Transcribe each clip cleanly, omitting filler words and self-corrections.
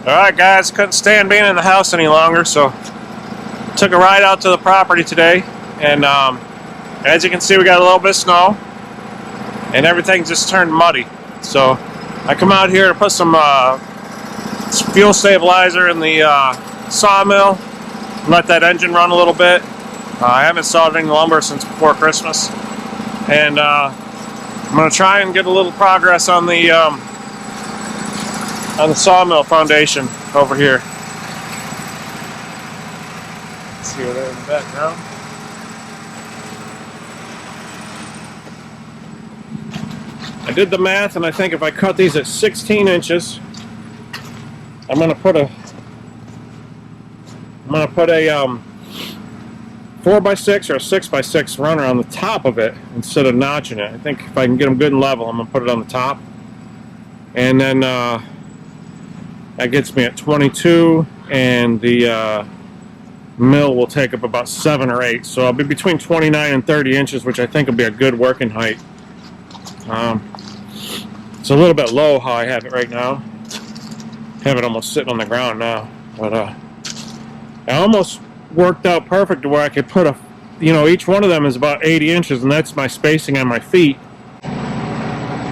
Alright guys, couldn't stand being in the house any longer, so took a ride out to the property today, and as you can see we got a little bit of snow and everything just turned muddy. So I come out here to put some fuel stabilizer in the sawmill, let that engine run a little bit. I haven't sawed any lumber since before Christmas, and I'm going to try and get a little progress on the sawmill foundation over here. Let's see what they're in the background. I did the math, and I think if I cut these at 16 inches, I'm going to put a 4x6 or a 6x6 runner on the top of it instead of notching it. I think if I can get them good and level, I'm going to put it on the top, and then that gets me at 22, and the mill will take up about 7 or 8. So I'll be between 29 and 30 inches, which I think will be a good working height. It's a little bit low how I have it right now. I have it almost sitting on the ground now. But it almost worked out perfect to where I could put each one of them is about 80 inches, and that's my spacing on my feet.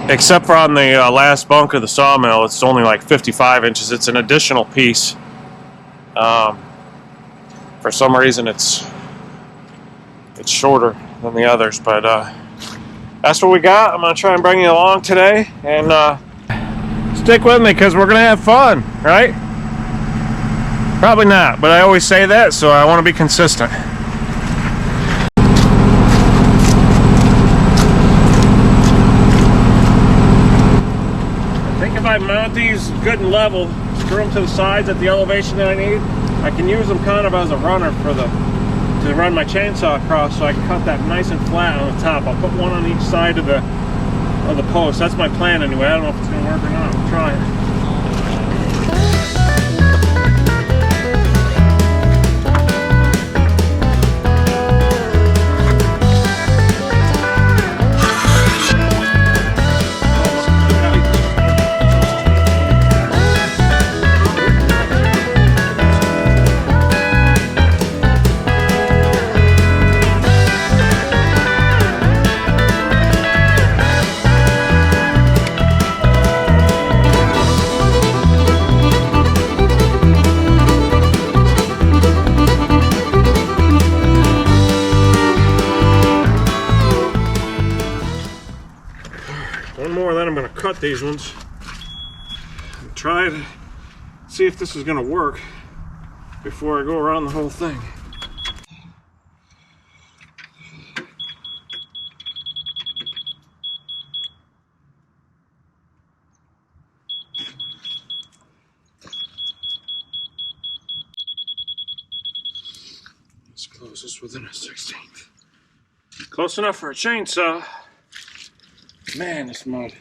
Except for on the last bunk of the sawmill, it's only like 55 inches. It's an additional piece. For some reason, it's shorter than the others, but that's what we got. I'm gonna try and bring you along today, and stick with me because we're gonna have fun, right? Probably not, but I always say that, so I want to be consistent. If I mount these good and level, screw them to the sides at the elevation that I need, I can use them kind of as a runner to run my chainsaw across, so I can cut that nice and flat on the top. I'll put one on each side of the post. That's my plan anyway. I don't know if it's going to work or not. We'll try it. One more, then I'm going to cut these ones and try to see if this is going to work before I go around the whole thing. It's closest within a 16th. Close enough for a chainsaw. Man, it's mud.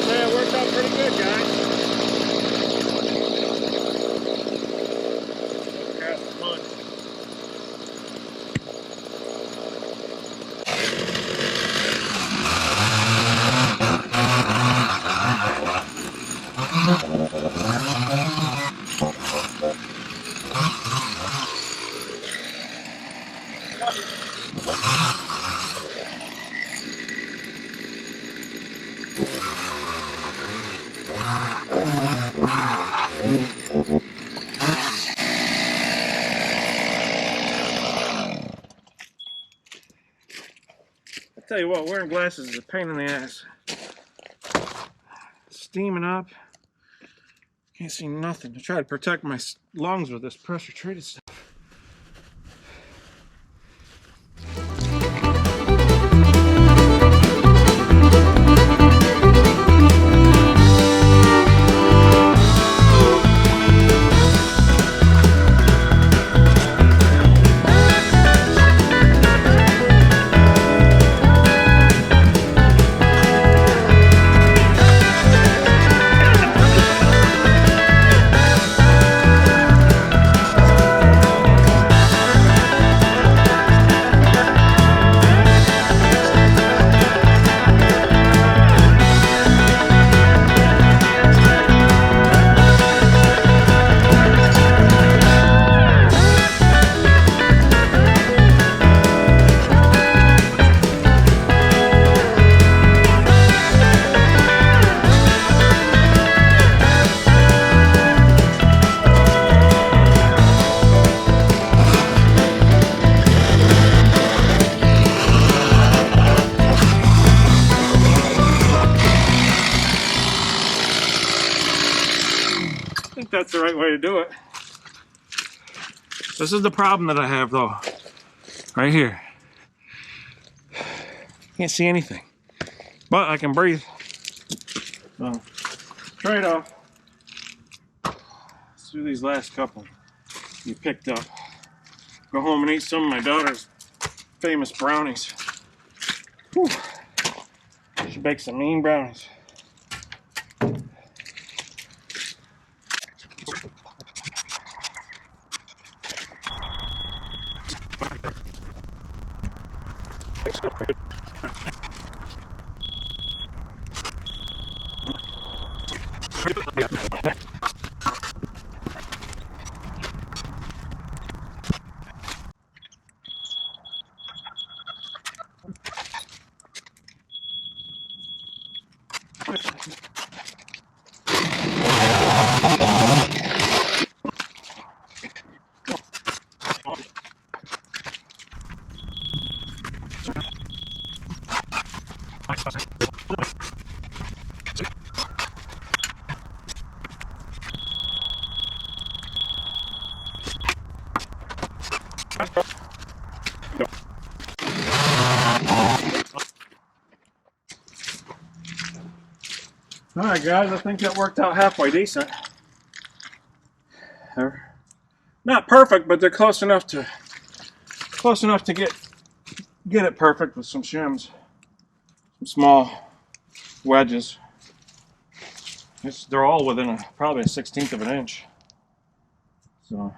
Yeah, it worked out pretty good, guys. Have some fun. I tell you what, wearing glasses is a pain in the ass. steaming up. Can't see nothing. I try to protect my lungs with this pressure treated stuff. I think that's the right way to do it. This is the problem that I have though. Right here. Can't see anything. But I can breathe. So, trade-off. Let's do these last couple you picked up. Go home and eat some of my daughter's famous brownies. Whew. She bakes some mean brownies. Alright guys, I think that worked out halfway decent. They're not perfect, but they're close enough to get it perfect with some shims. Some small wedges. They're all within probably a 1/16 of an inch. So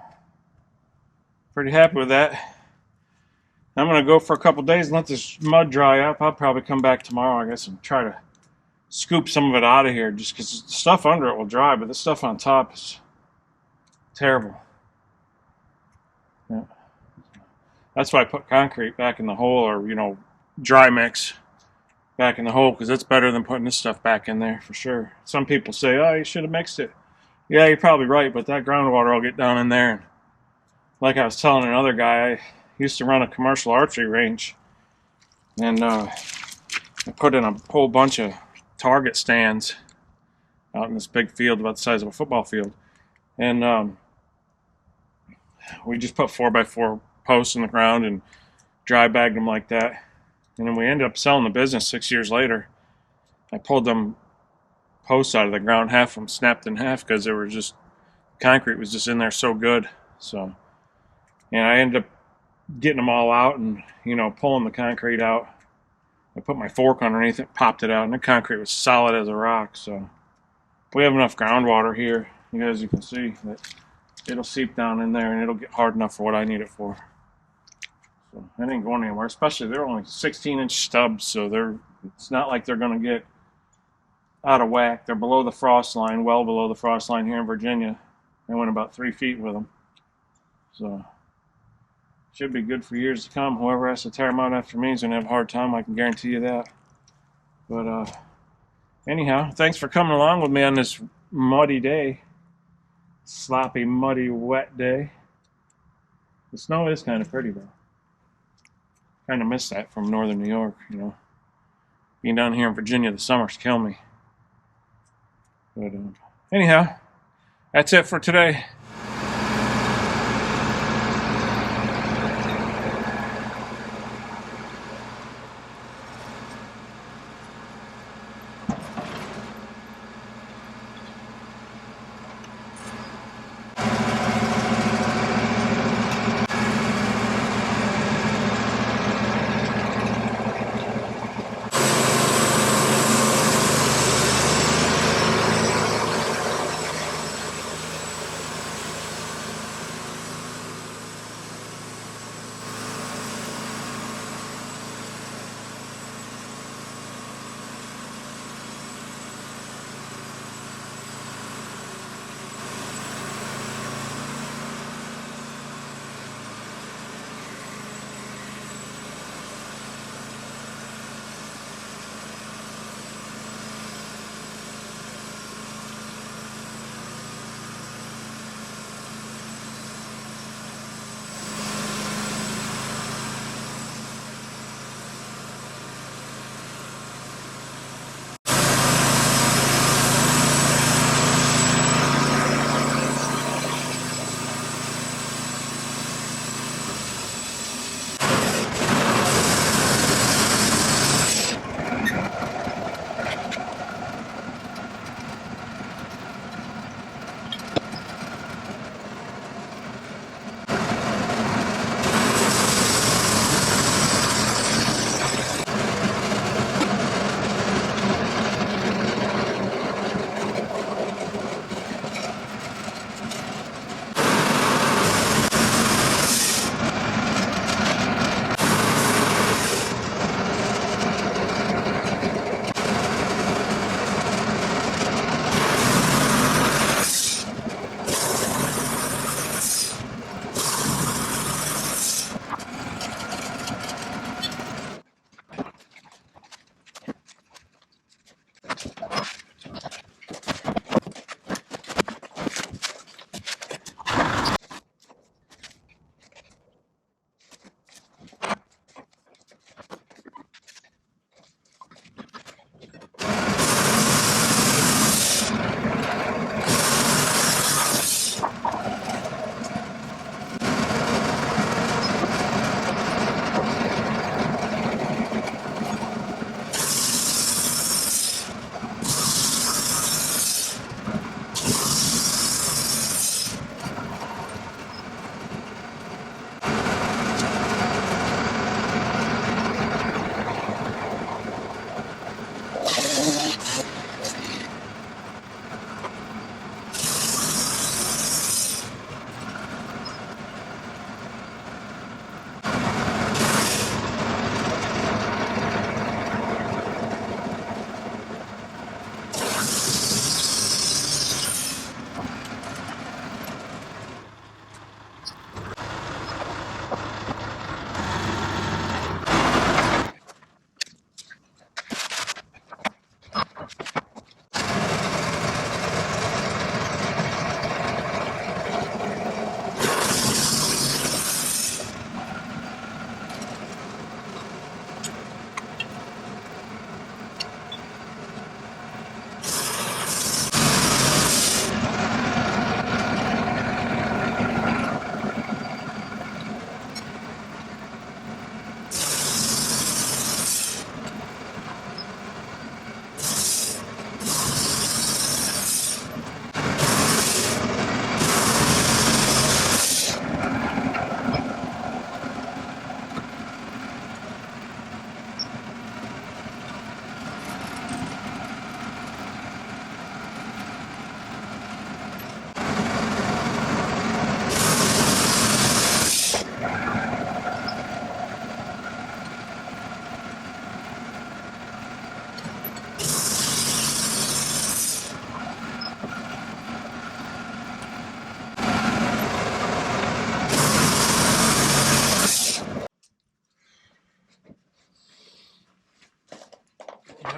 pretty happy with that. I'm gonna go for a couple days and let this mud dry up. I'll probably come back tomorrow, I guess, and try to scoop some of it out of here, just because the stuff under it will dry, but the stuff on top is terrible. Yeah. That's why I put concrete back in the hole, or dry mix back in the hole, because it's better than putting this stuff back in there for sure. Some people say, oh, you should have mixed it. Yeah, you're probably right, but that groundwater will get down in there. And like I was telling another guy, I used to run a commercial archery range, and I put in a whole bunch of target stands out in this big field about the size of a football field, and we just put 4x4 posts in the ground and dry bagged them like that, and then we ended up selling the business 6 years later. I pulled them posts out of the ground, half of them snapped in half because they were just, concrete was just in there so good. So, and I ended up getting them all out and pulling the concrete out. I put my fork underneath it, popped it out, and the concrete was solid as a rock. So we have enough groundwater here, as you can see, that it'll seep down in there and it'll get hard enough for what I need it for. So it ain't going anywhere. Especially they're only 16-inch stubs, so it's not like they're going to get out of whack. They're below the frost line, well below the frost line here in Virginia. I went about 3 feet with them, so should be good for years to come. Whoever has to tear them out after me is going to have a hard time, I can guarantee you that. But anyhow, thanks for coming along with me on this muddy day. Sloppy, muddy, wet day. The snow is kind of pretty though. Kind of miss that from northern New York, Being down here in Virginia, the summers kill me. But anyhow, that's it for today.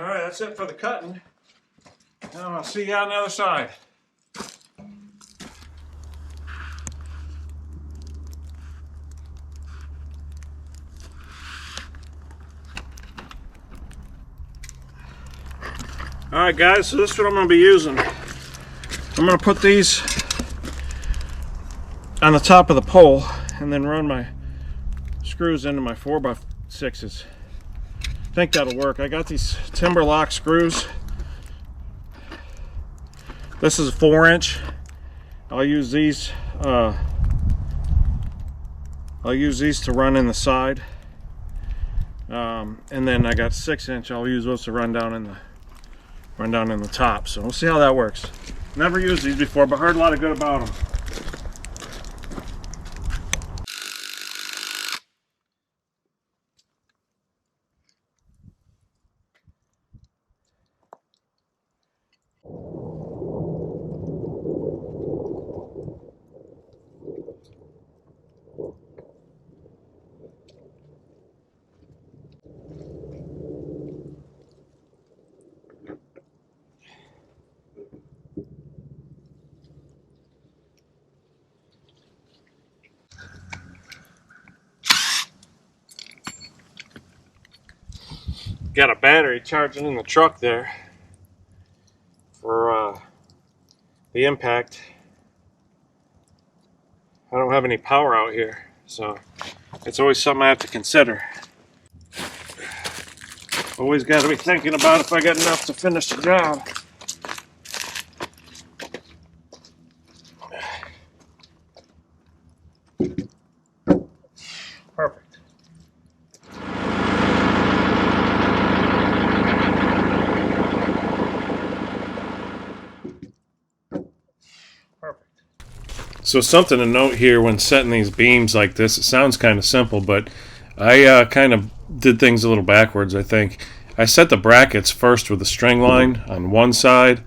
Alright, that's it for the cutting. Now I'll see you on the other side. Alright guys, so this is what I'm going to be using. I'm going to put these on the top of the pole and then run my screws into my 4x6s. I think that'll work. I got these timber lock screws. This is a 4-inch. I'll use these to run in the side. And then I got 6-inch. I'll use those to run down in the top. So we'll see how that works. Never used these before, but heard a lot of good about them. Got a battery charging in the truck there for the impact. I don't have any power out here, so it's always something I have to consider. Always got to be thinking about if I got enough to finish the job. Perfect. So something to note here when setting these beams like this, it sounds kind of simple, but I kind of did things a little backwards, I think. I set the brackets first with a string line on one side,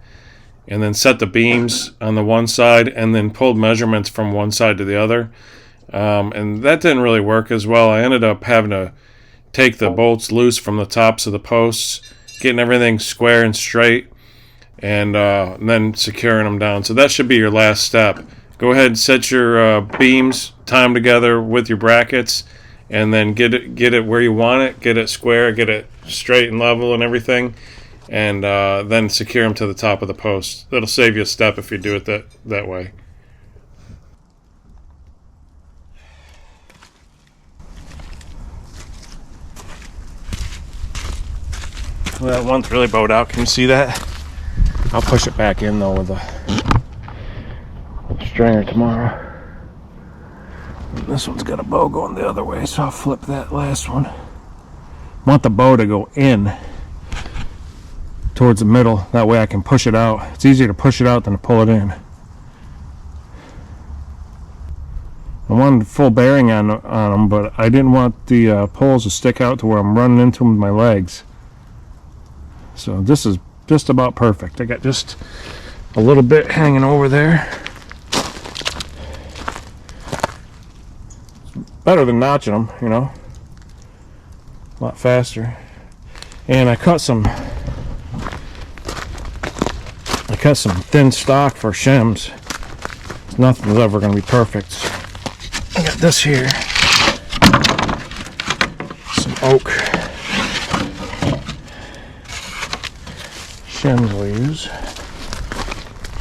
and then set the beams on the one side, and then pulled measurements from one side to the other. And that didn't really work as well. I ended up having to take the bolts loose from the tops of the posts, getting everything square and straight, and then securing them down. So that should be your last step. Go ahead and set your beams, tie them together with your brackets, and then get it where you want it, get it square, get it straight and level and everything, and then secure them to the top of the post. That'll save you a step if you do it that way. Well, that one's really bowed out. Can you see that? I'll push it back in though with a stringer tomorrow. This one's got a bow going the other way, so I'll flip that last one. Want the bow to go in towards the middle, that way I can push it out. It's easier to push it out than to pull it in. I wanted full bearing on them, but I didn't want the poles to stick out to where I'm running into them with my legs. So this is just about perfect. I got just a little bit hanging over there. Better than notching them, you know, a lot faster. And I cut some thin stock for shims. Nothing's ever going to be perfect. So I got this here, some oak shims we'll use.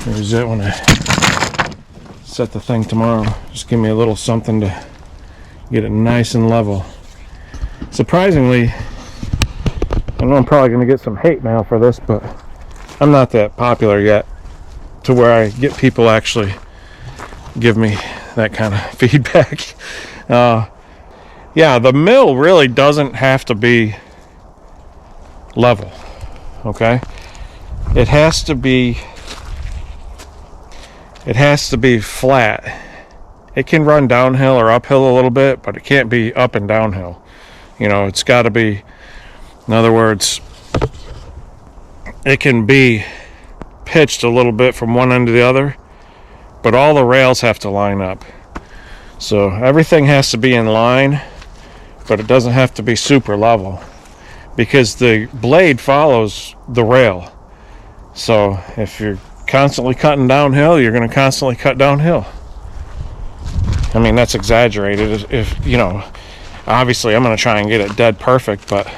Use it when I set the thing tomorrow. Just give me a little something to get it nice and level. Surprisingly, I know I'm probably going to get some hate mail for this, but I'm not that popular yet to where I get people actually give me that kind of feedback. Yeah, the mill really doesn't have to be level, okay? It has to be flat. It can run downhill or uphill a little bit, but it can't be up and downhill. You know, it's got to be, in other words, it can be pitched a little bit from one end to the other, but all the rails have to line up. So everything has to be in line, but it doesn't have to be super level, because the blade follows the rail. So if you're constantly cutting downhill, you're going to constantly cut downhill. I mean, that's exaggerated. If you know, obviously I'm going to try and get it dead perfect, but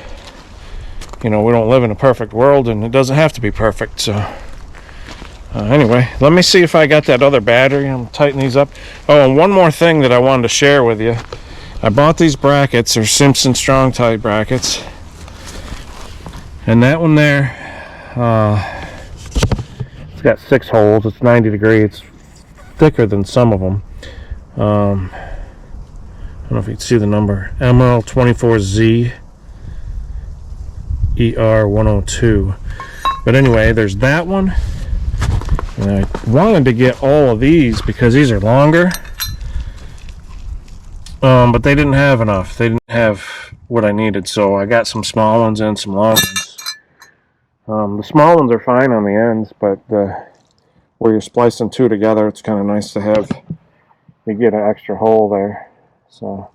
you know, we don't live in a perfect world, and it doesn't have to be perfect. So Anyway, let me see if I got that other battery. I'm tighten these up. Oh, and one more thing that I wanted to share with you. I bought these brackets. They're Simpson Strong Tie brackets. And that one there, it's got 6 holes. It's 90 degrees. It's thicker than some of them. I don't know if you can see the number. ML24Z ER102. But anyway, there's that one. And I wanted to get all of these because these are longer. But they didn't have enough. They didn't have what I needed. So I got some small ones and some long ones. The small ones are fine on the ends, but where you're splicing 2 together, it's kind of nice to have. You get an extra hole there. So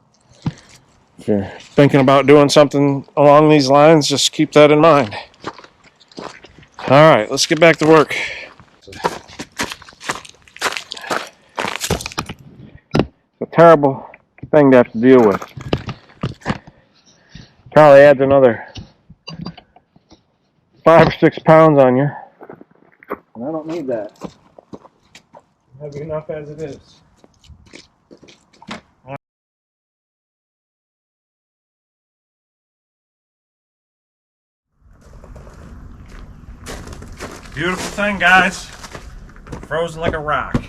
if you're thinking about doing something along these lines, just keep that in mind. All right, let's get back to work. It's a terrible thing to have to deal with. Probably adds another 5 or 6 pounds on you. And I don't need that. I'm heavy enough as it is. Beautiful thing, guys. Frozen like a rock.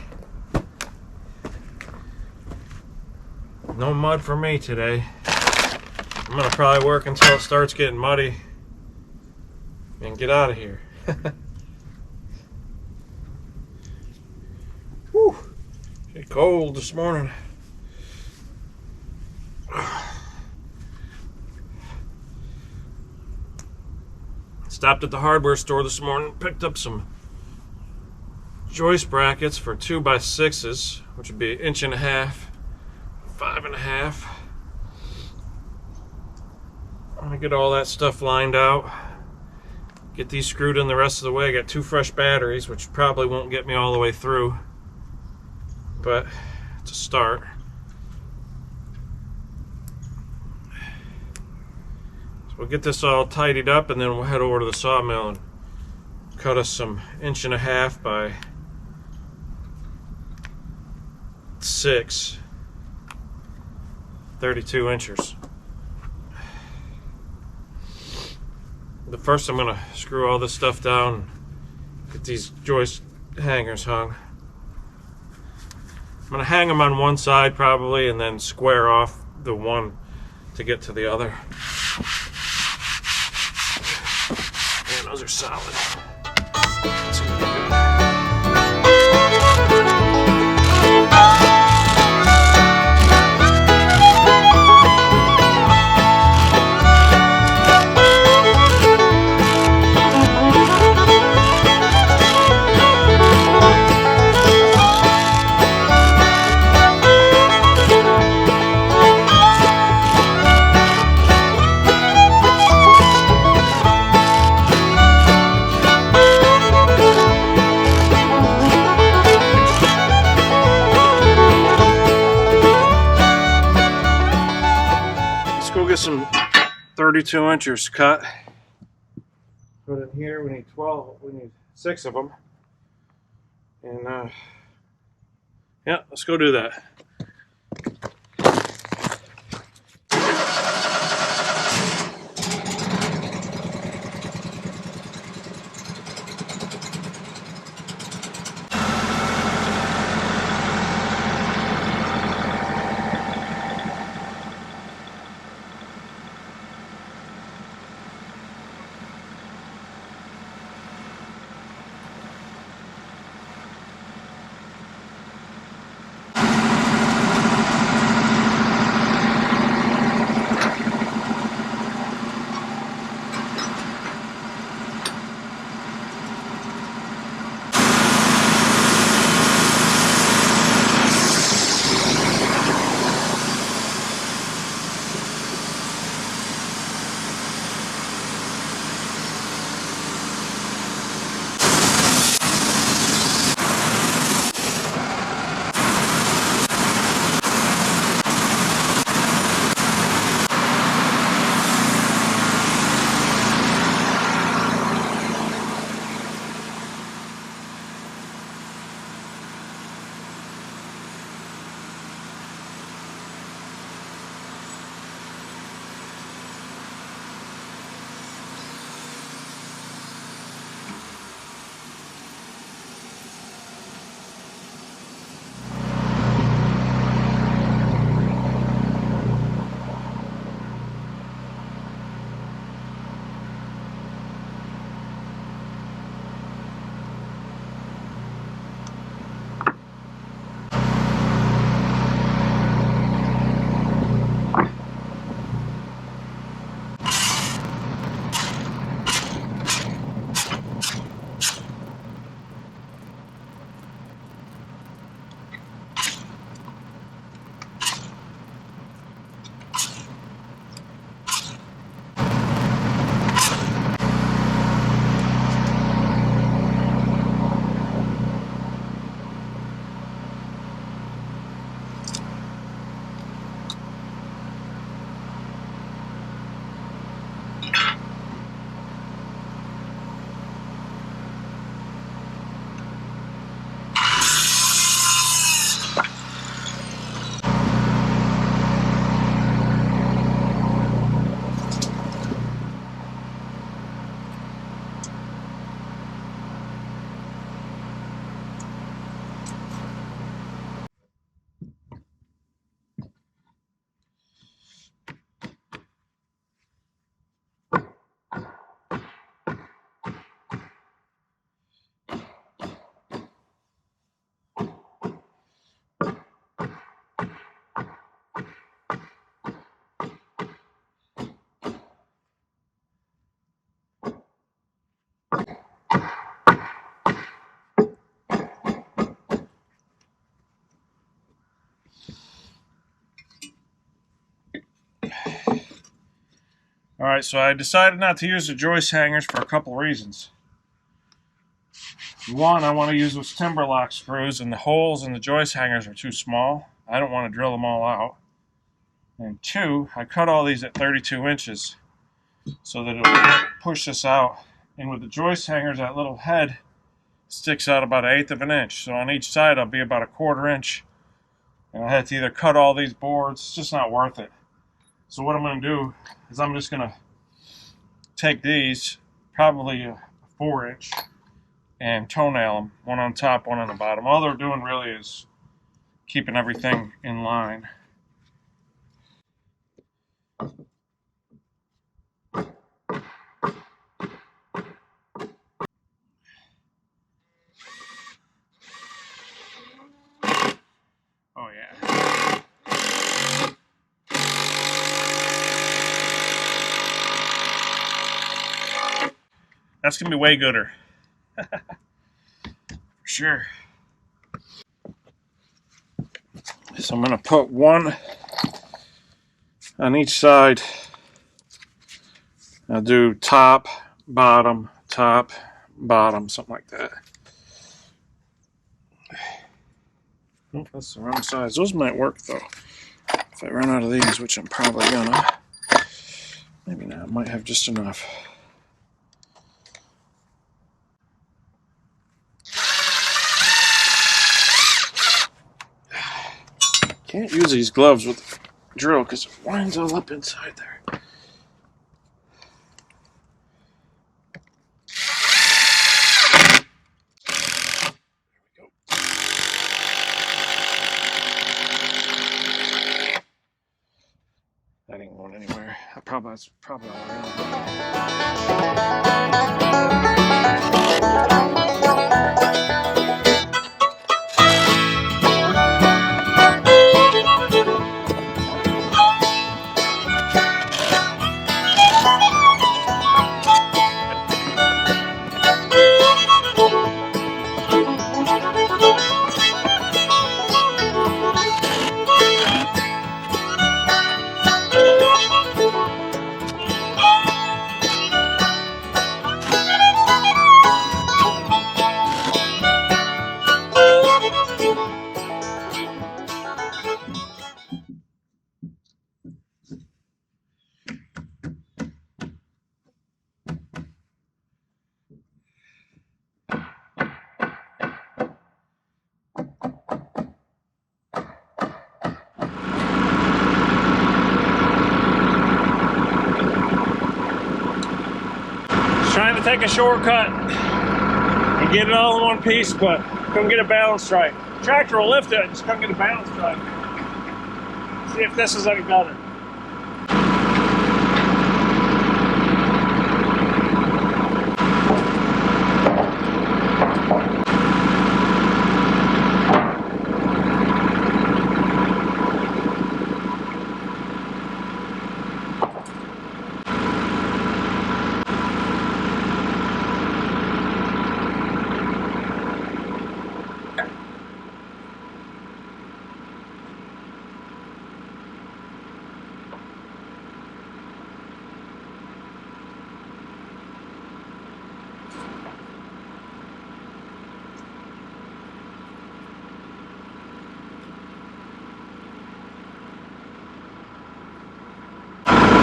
No mud for me today. I'm gonna probably work until it starts getting muddy and get out of here. Whew. It's cold this morning. Stopped at the hardware store this morning, picked up some joist brackets for 2x6s, which would be 1.5 inches, 5.5. I'm gonna get all that stuff lined out, get these screwed in the rest of the way. I got 2 fresh batteries, which probably won't get me all the way through, but it's a start. We'll get this all tidied up and then we'll head over to the sawmill and cut us some 1.5 by 6, 32 inches. But first I'm gonna screw all this stuff down, get these joist hangers hung. I'm gonna hang them on one side probably and then square off the one to get to the other. Man, those are solid. That's gonna be good. Get some 32 inches cut. Put in here. We need 12. We need 6 of them. And yeah, let's go do that. Alright, so I decided not to use the joist hangers for a couple reasons. One, I want to use those timber lock screws, and the holes in the joist hangers are too small. I don't want to drill them all out. And two, I cut all these at 32 inches so that it'll push this out. And with the joist hangers, that little head sticks out about 1/8 of an inch. So on each side, I'll be about 1/4 inch. And I had to either cut all these boards. It's just not worth it. So what I'm going to do is I'm just going to take these, probably a 4-inch, and toenail them, one on top, one on the bottom. All they're doing really is keeping everything in line. Oh yeah. That's gonna be way gooder. For sure. So I'm gonna put one on each side. I'll do top, bottom, something like that. Oh, that's the wrong size. Those might work though. If I run out of these, which I'm probably gonna. Maybe not. I might have just enough. Can't use these gloves with the drill because it winds all up inside there. That ain't going anywhere. That's probably all around. Trying to take a shortcut and get it all in one piece, but couldn't get it balanced right. Tractor will lift it, just couldn't get it balanced right. See if this is any better.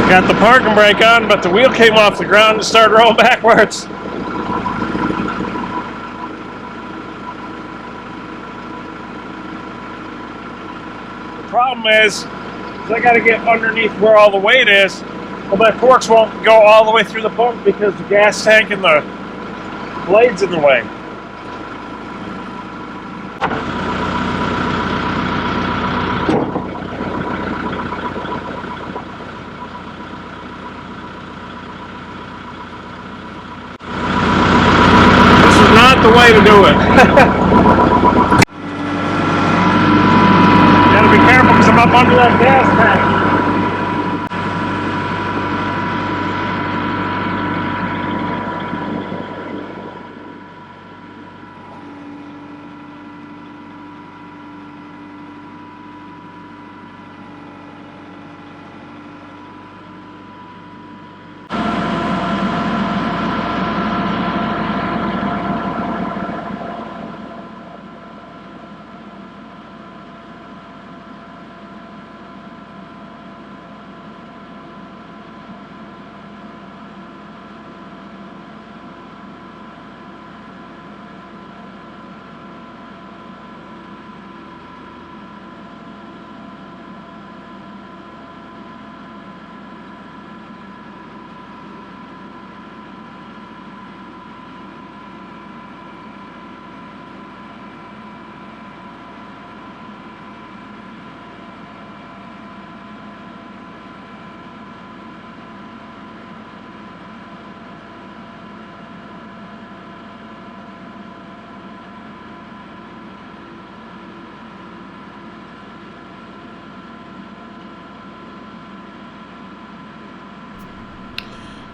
Got the parking brake on, but the wheel came off the ground and started rolling backwards. The problem is I got to get underneath where all the weight is, but my forks won't go all the way through the pump because the gas tank and the blade's in the way. The way to do it. Gotta be careful because I'm up under that gas tank.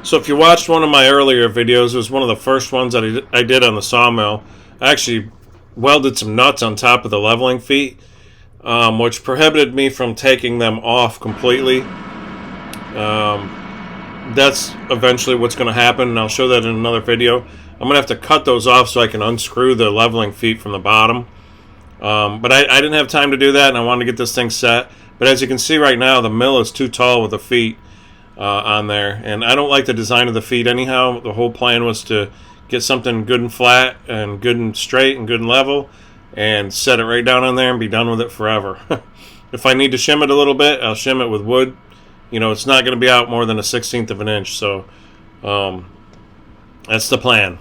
So if you watched one of my earlier videos, it was one of the first ones that I did on the sawmill. I actually welded some nuts on top of the leveling feet, which prohibited me from taking them off completely. That's eventually what's going to happen, and I'll show that in another video. I'm going to have to cut those off so I can unscrew the leveling feet from the bottom. But I didn't have time to do that, and I wanted to get this thing set. But as you can see right now, the mill is too tall with the feet on there, and I don't like the design of the feet anyhow. The whole plan was to get something good and flat and good and straight and good and level, and set it right down on there and be done with it forever. If I need to shim it a little bit, I'll shim it with wood. You know, it's not going to be out more than 1/16 of an inch, so that's the plan.